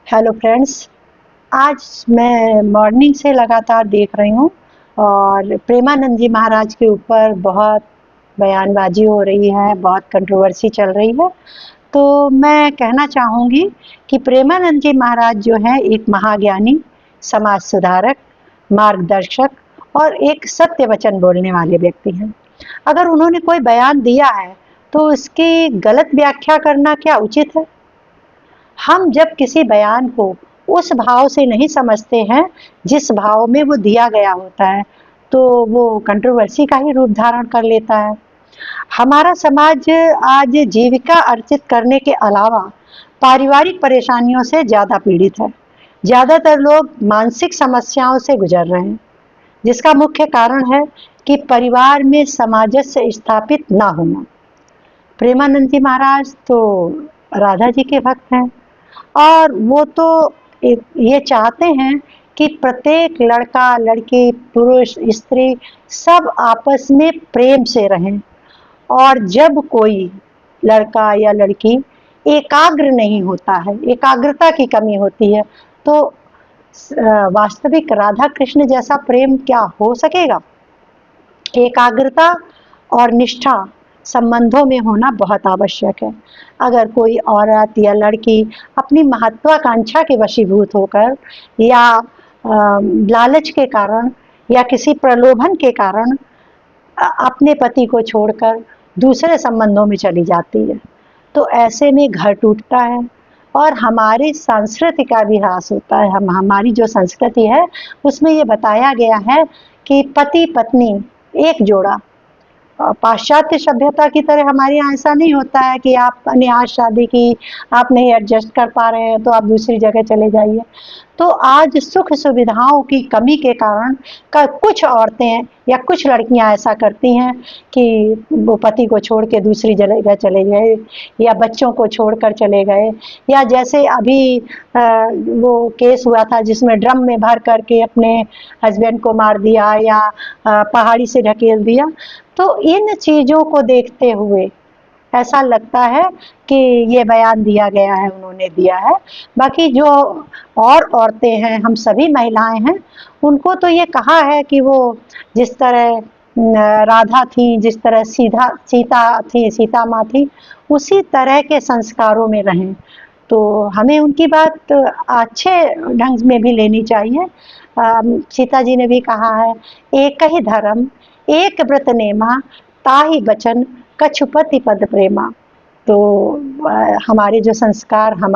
Hello friends, आज मैं morning से लगातार देख रही हूँ और प्रेमानंद जी महाराज के ऊपर बहुत बयानबाजी हो रही है, बहुत कंट्रोवर्सी चल रही है। तो मैं कहना चाहूँगी कि प्रेमानंद जी महाराज जो हैं एक महाज्ञानी, समाज सुधारक, मार्गदर्शक और एक सत्य वचन बोलने वाले व्यक्ति हैं। अगर उन्होंने कोई बयान दिया है तो उसकी गलत व्याख्या करना क्या उचित है? हम जब किसी बयान को उस भाव से नहीं समझते हैं जिस भाव में वो दिया गया होता है, तो वो कंट्रोवर्सी का ही रूप धारण कर लेता है। हमारा समाज आज जीविका अर्जित करने के अलावा पारिवारिक परेशानियों से ज़्यादा पीड़ित है। ज़्यादातर लोग मानसिक समस्याओं से गुजर रहे हैं, जिसका मुख्य कारण है कि परिवार में सामंजस्य स्थापित ना होना। प्रेमानंद जी महाराज तो राधा जी के भक्त हैं और वो तो ये चाहते हैं कि प्रत्येक लड़का लड़की पुरुष स्त्री सब आपस में प्रेम से रहें। और जब कोई लड़का या लड़की एकाग्र नहीं होता है, एकाग्रता की कमी होती है, तो वास्तविक राधा कृष्ण जैसा प्रेम क्या हो सकेगा? एकाग्रता और निष्ठा संबंधों में होना बहुत आवश्यक है। अगर कोई औरत या लड़की अपनी महत्वाकांक्षा के वशीभूत होकर या लालच के कारण या किसी प्रलोभन के कारण अपने पति को छोड़कर दूसरे संबंधों में चली जाती है, तो ऐसे में घर टूटता है और हमारी संस्कृति का भी ह्रास होता है। हमारी जो संस्कृति है उसमें ये बताया गया है कि पति पत्नी एक जोड़ा। पाश्चात्य सभ्यता की तरह हमारे यहाँ ऐसा नहीं होता है कि आपने आज शादी की, आप नहीं एडजस्ट कर पा रहे हैं तो आप दूसरी जगह चले जाइए। तो आज सुख सुविधाओं की कमी के कारण कुछ औरतें या कुछ लड़कियां ऐसा करती हैं कि वो पति को छोड़ के दूसरी जगह चले गए या बच्चों को छोड़कर चले गए, या जैसे अभी वो केस हुआ था जिसमें ड्रम में भर करके अपने हस्बैंड को मार दिया या पहाड़ी से ढकेल दिया। तो इन चीज़ों को देखते हुए ऐसा लगता है कि ये बयान दिया गया है, उन्होंने दिया है। बाकी जो और औरतें हैं, हम सभी महिलाएं हैं, उनको तो ये कहा है कि वो जिस तरह राधा थी, जिस तरह सीता माँ थी, उसी तरह के संस्कारों में रहें। तो हमें उनकी बात अच्छे ढंग में भी लेनी चाहिए। सीता जी ने भी कहा है, एक ही धर्म एक व्रत नेमा, ताहि बचन कछुपति पद प्रेमा। तो हमारे जो संस्कार हमारे